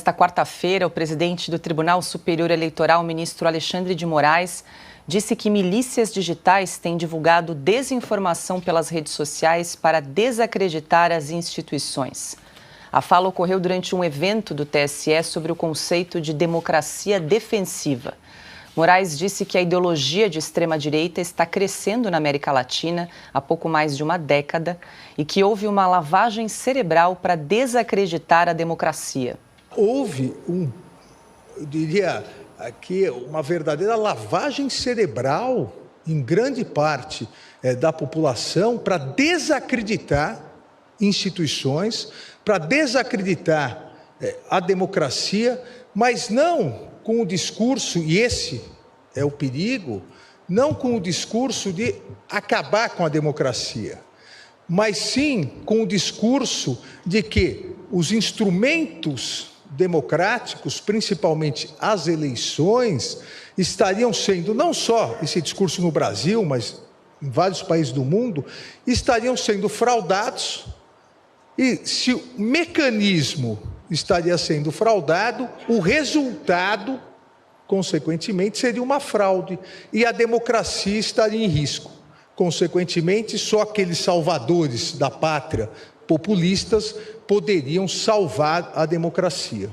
Nesta quarta-feira, o presidente do Tribunal Superior Eleitoral, ministro Alexandre de Moraes, disse que milícias digitais têm divulgado desinformação pelas redes sociais para desacreditar as instituições. A fala ocorreu durante um evento do TSE sobre o conceito de democracia defensiva. Moraes disse que a ideologia de extrema-direita está crescendo na América Latina há pouco mais de uma década e que houve uma lavagem cerebral para desacreditar a democracia. Houve eu diria aqui, uma verdadeira lavagem cerebral em grande parte da população para desacreditar instituições, para desacreditar a democracia, mas não com o discurso, e esse é o perigo, não com o discurso de acabar com a democracia, mas sim com o discurso de que os instrumentos democráticos, principalmente as eleições, estariam sendo, não só esse discurso no Brasil, mas em vários países do mundo, estariam sendo fraudados, e se o mecanismo estaria sendo fraudado, o resultado, consequentemente, seria uma fraude, e a democracia estaria em risco. Consequentemente, só aqueles salvadores da pátria populistas poderiam salvar a democracia.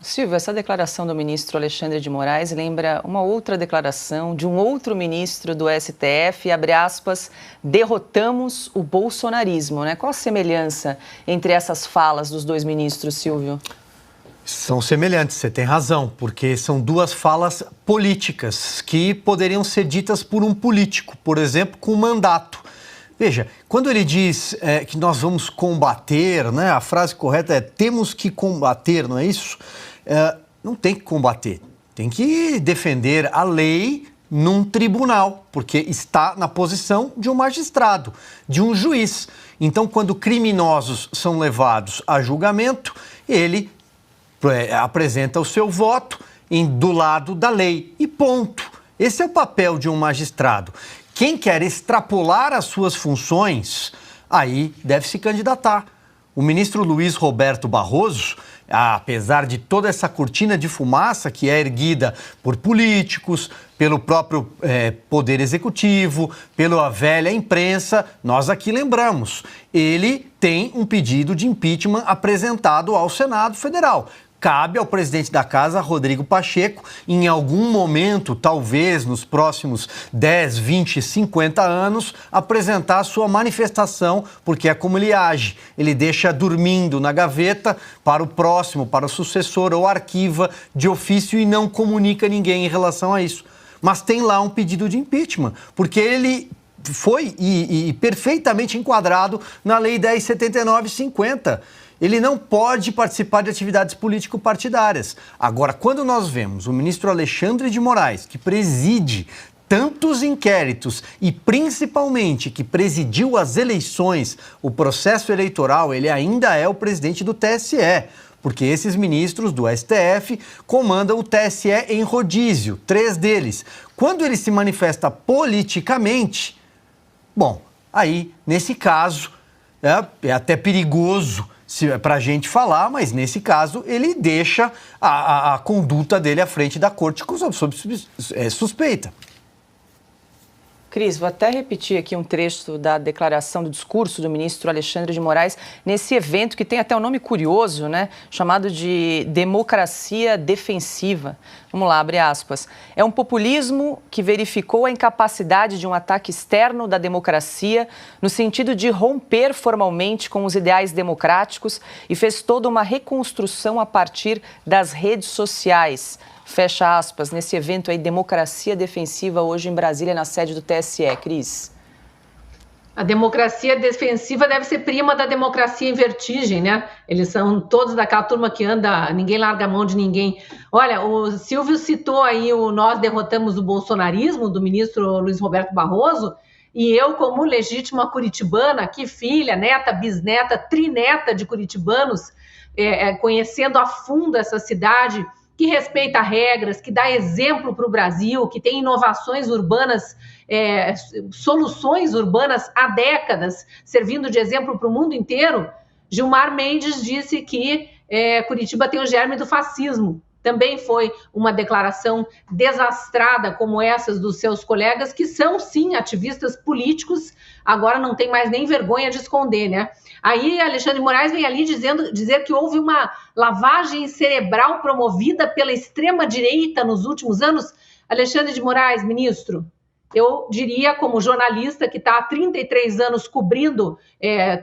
Silvio, essa declaração do ministro Alexandre de Moraes lembra uma outra declaração de um outro ministro do STF, abre aspas, derrotamos o bolsonarismo, né? Qual a semelhança entre essas falas dos dois ministros, Silvio? São semelhantes, você tem razão, porque são duas falas políticas que poderiam ser ditas por um político, por exemplo, com mandato. Veja, quando ele diz que nós vamos combater, né, a frase correta é temos que combater, não é isso? Não tem que combater, tem que defender a lei num tribunal, porque está na posição de um magistrado, de um juiz. Então, quando criminosos são levados a julgamento, ele apresenta o seu voto do lado da lei e ponto. Esse é o papel de um magistrado. Quem quer extrapolar as suas funções, aí deve se candidatar. O ministro Luiz Roberto Barroso, apesar de toda essa cortina de fumaça que é erguida por políticos, pelo próprio Poder Executivo, pela velha imprensa, nós aqui lembramos, ele tem um pedido de impeachment apresentado ao Senado Federal. Cabe ao presidente da casa, Rodrigo Pacheco, em algum momento, talvez nos próximos 10, 20, 50 anos, apresentar a sua manifestação, porque é como ele age. Ele deixa dormindo na gaveta para o próximo, para o sucessor, ou arquiva de ofício e não comunica ninguém em relação a isso. Mas tem lá um pedido de impeachment, porque ele foi perfeitamente enquadrado na Lei 10.79/50. Ele não pode participar de atividades político-partidárias. Agora, quando nós vemos o ministro Alexandre de Moraes, que preside tantos inquéritos e principalmente que presidiu as eleições, o processo eleitoral, ele ainda é o presidente do TSE, porque esses ministros do STF comandam o TSE em rodízio, 3 deles. Quando ele se manifesta politicamente, bom, aí, nesse caso, é até perigoso para a gente falar, mas nesse caso ele deixa a conduta dele à frente da corte sob suspeita. Cris, vou até repetir aqui um trecho da declaração do discurso do ministro Alexandre de Moraes nesse evento que tem até um nome curioso, né? Chamado de democracia defensiva. Vamos lá, abre aspas. É um populismo que verificou a incapacidade de um ataque externo da democracia no sentido de romper formalmente com os ideais democráticos e fez toda uma reconstrução a partir das redes sociais. Fecha aspas, nesse evento aí, Democracia Defensiva, hoje em Brasília, na sede do TSE. Cris. A democracia defensiva deve ser prima da democracia em vertigem, né? Eles são todos daquela turma que anda, ninguém larga a mão de ninguém. Olha, o Silvio citou aí o Nós Derrotamos o Bolsonarismo, do ministro Luiz Roberto Barroso, e eu, como legítima curitibana, que filha, neta, bisneta, trineta de curitibanos, conhecendo a fundo essa cidade, que respeita regras, que dá exemplo para o Brasil, que tem inovações urbanas, soluções urbanas há décadas, servindo de exemplo para o mundo inteiro, Gilmar Mendes disse que Curitiba tem o germe do fascismo. Também foi uma declaração desastrada como essas dos seus colegas, que são, sim, ativistas políticos, agora não tem mais nem vergonha de esconder, né? Aí Alexandre de Moraes vem ali dizer que houve uma lavagem cerebral promovida pela extrema-direita nos últimos anos. Alexandre de Moraes, ministro, eu diria, como jornalista que está há 33 anos cobrindo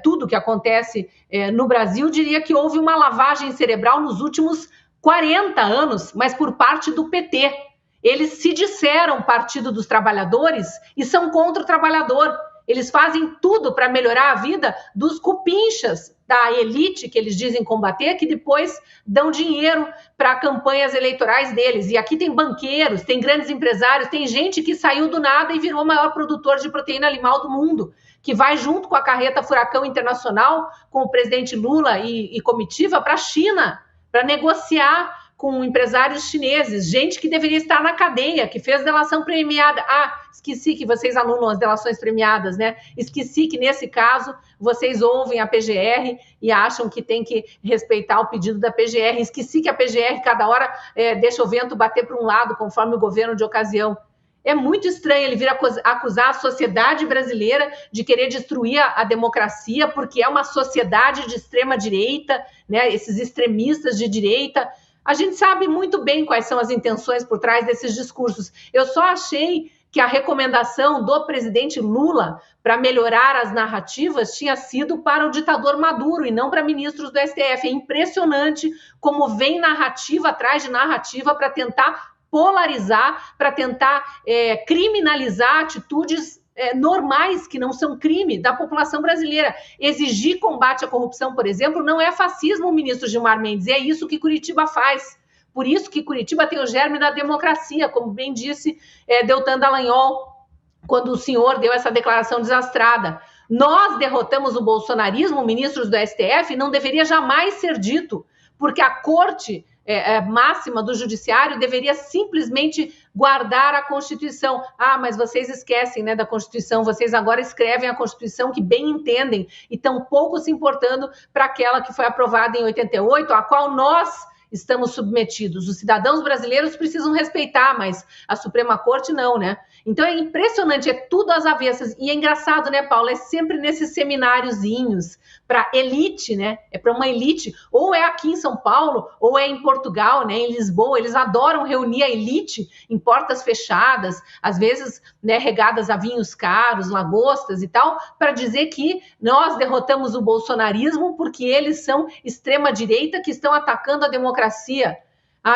tudo que acontece no Brasil, diria que houve uma lavagem cerebral nos últimos 40 anos, mas por parte do PT. Eles se disseram Partido dos Trabalhadores e são contra o trabalhador. Eles fazem tudo para melhorar a vida dos cupinchas da elite que eles dizem combater, que depois dão dinheiro para campanhas eleitorais deles. E aqui tem banqueiros, tem grandes empresários, tem gente que saiu do nada e virou o maior produtor de proteína animal do mundo, que vai junto com a carreta Furacão Internacional, com o presidente Lula e comitiva para a China, para negociar com empresários chineses, gente que deveria estar na cadeia, que fez delação premiada. Esqueci que vocês anulam as delações premiadas, né? Esqueci que, nesse caso, vocês ouvem a PGR e acham que tem que respeitar o pedido da PGR. Esqueci que a PGR, cada hora, deixa o vento bater para um lado, conforme o governo de ocasião. É muito estranho ele vir acusar a sociedade brasileira de querer destruir a democracia, porque é uma sociedade de extrema-direita, né? Esses extremistas de direita. A gente sabe muito bem quais são as intenções por trás desses discursos. Eu só achei que a recomendação do presidente Lula para melhorar as narrativas tinha sido para o ditador Maduro e não para ministros do STF. É impressionante como vem narrativa atrás de narrativa para tentar polarizar, para tentar criminalizar atitudes normais, que não são crime, da população brasileira. Exigir combate à corrupção, por exemplo, não é fascismo, ministro Gilmar Mendes, é isso que Curitiba faz. Por isso que Curitiba tem o germe da democracia, como bem disse Deltan Dallagnol, quando o senhor deu essa declaração desastrada. Nós derrotamos o bolsonarismo, ministros do STF, não deveria jamais ser dito, porque a corte máxima do judiciário deveria simplesmente guardar a Constituição. Mas vocês esquecem, né, da Constituição, vocês agora escrevem a Constituição que bem entendem e estão pouco se importando para aquela que foi aprovada em 88, a qual nós estamos submetidos. Os cidadãos brasileiros precisam respeitar, mas a Suprema Corte não, né? Então é impressionante, é tudo às avessas. E é engraçado, né, Paulo? É sempre nesses semináriozinhos para elite, né? É para uma elite. Ou é aqui em São Paulo, ou é em Portugal, né? Em Lisboa. Eles adoram reunir a elite em portas fechadas, às vezes, né, regadas a vinhos caros, lagostas e tal, para dizer que nós derrotamos o bolsonarismo porque eles são extrema-direita que estão atacando a democracia.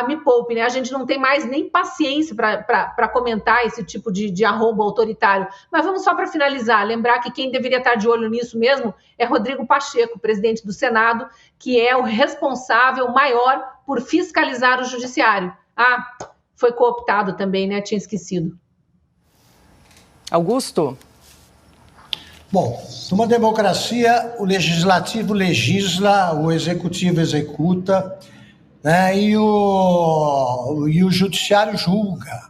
Me poupe, né? A gente não tem mais nem paciência para comentar esse tipo de arrobo autoritário. Mas vamos só para finalizar, lembrar que quem deveria estar de olho nisso mesmo é Rodrigo Pacheco, presidente do Senado, que é o responsável maior por fiscalizar o judiciário. Foi cooptado também, né? Tinha esquecido. Augusto? Bom, numa democracia, o legislativo legisla, o executivo executa, né, e o judiciário julga.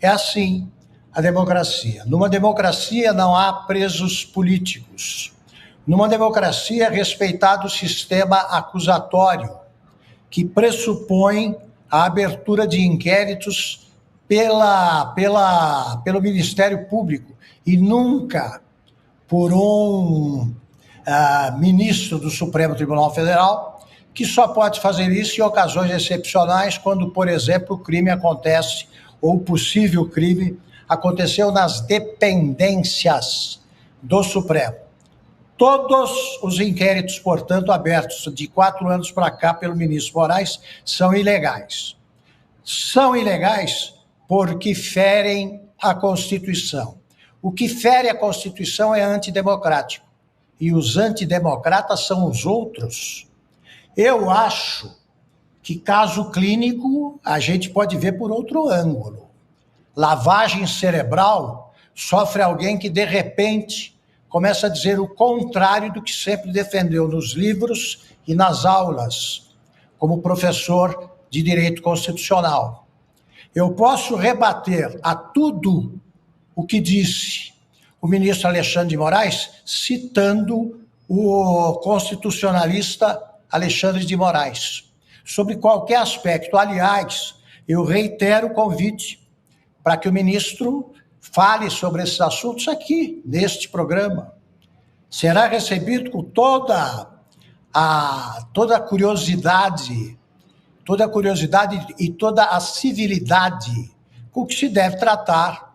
É assim a democracia. Numa democracia não há presos políticos. Numa democracia é respeitado o sistema acusatório, que pressupõe a abertura de inquéritos pelo Ministério Público e nunca por um ministro do Supremo Tribunal Federal, que só pode fazer isso em ocasiões excepcionais, quando, por exemplo, o crime acontece, ou o possível crime aconteceu nas dependências do Supremo. Todos os inquéritos, portanto, abertos de 4 anos para cá pelo ministro Moraes, são ilegais. São ilegais porque ferem a Constituição. O que fere a Constituição é antidemocrático. E os antidemocratas são os outros. Eu acho que caso clínico a gente pode ver por outro ângulo. Lavagem cerebral sofre alguém que, de repente, começa a dizer o contrário do que sempre defendeu nos livros e nas aulas, como professor de direito constitucional. Eu posso rebater a tudo o que disse o ministro Alexandre de Moraes, citando o constitucionalista Alexandre de Moraes, sobre qualquer aspecto. Aliás, eu reitero o convite para que o ministro fale sobre esses assuntos aqui, neste programa. Será recebido com toda a curiosidade e toda a civilidade com que se deve tratar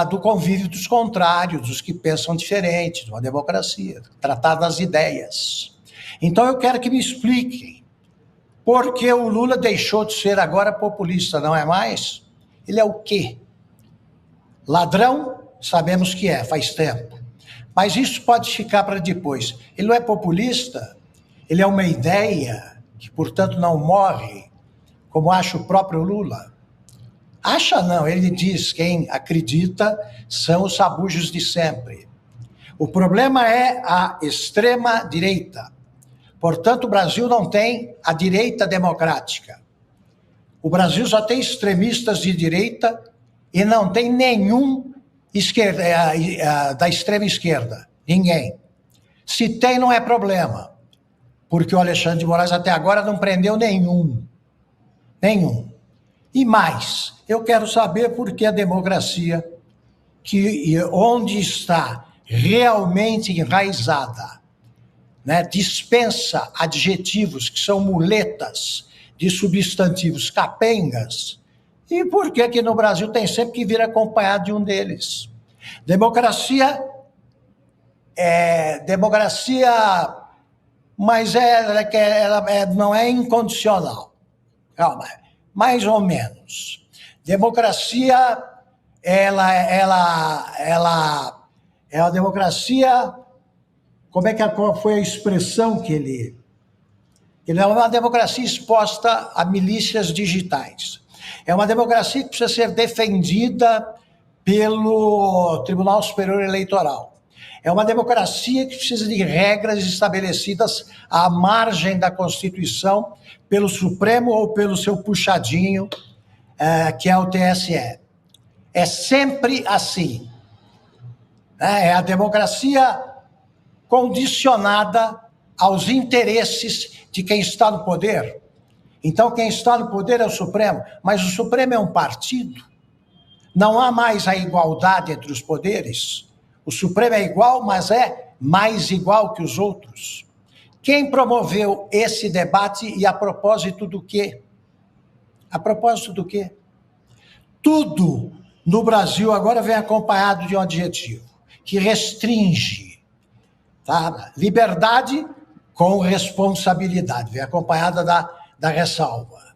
do convívio dos contrários, dos que pensam diferente, de uma democracia, tratar das ideias. Então eu quero que me expliquem por que o Lula deixou de ser agora populista, não é mais? Ele é o quê? Ladrão? Sabemos que é, faz tempo. Mas isso pode ficar para depois. Ele não é populista, ele é uma ideia que, portanto, não morre, como acha o próprio Lula. Acha não, ele diz, quem acredita são os sabujos de sempre. O problema é a extrema-direita. Portanto, o Brasil não tem a direita democrática. O Brasil só tem extremistas de direita e não tem nenhum da extrema esquerda. Ninguém. Se tem, não é problema. Porque o Alexandre de Moraes até agora não prendeu nenhum. Nenhum. E mais, eu quero saber por que a democracia, onde está realmente enraizada, né, dispensa adjetivos que são muletas de substantivos capengas, e por que no Brasil tem sempre que vir acompanhado de um deles? Democracia, mas ela não é incondicional. Calma, mais ou menos. Democracia, ela é uma democracia. Qual foi a expressão que ele é uma democracia exposta a milícias digitais. É uma democracia que precisa ser defendida pelo Tribunal Superior Eleitoral. É uma democracia que precisa de regras estabelecidas à margem da Constituição pelo Supremo ou pelo seu puxadinho, que é o TSE. É sempre assim. É a democracia condicionada aos interesses de quem está no poder. Então, quem está no poder é o Supremo, mas o Supremo é um partido. Não há mais a igualdade entre os poderes. O Supremo é igual, mas é mais igual que os outros. Quem promoveu esse debate e a propósito do quê? A propósito do quê? Tudo no Brasil agora vem acompanhado de um adjetivo que restringe. Tá? Liberdade com responsabilidade, vem acompanhada da ressalva.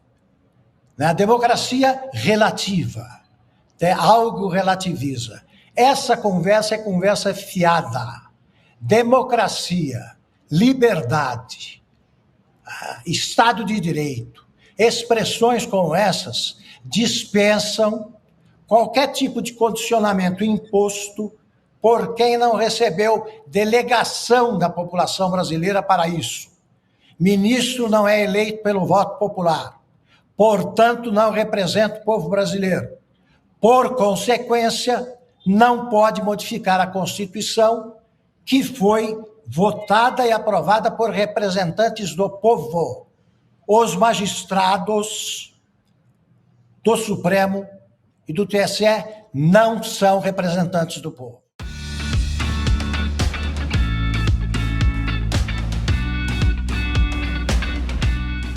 Né? A democracia relativa, algo relativiza. Essa conversa é conversa fiada. Democracia, liberdade, Estado de Direito, expressões como essas dispensam qualquer tipo de condicionamento imposto por quem não recebeu delegação da população brasileira para isso. Ministro não é eleito pelo voto popular, portanto, não representa o povo brasileiro. Por consequência, não pode modificar a Constituição, que foi votada e aprovada por representantes do povo. Os magistrados do Supremo e do TSE não são representantes do povo.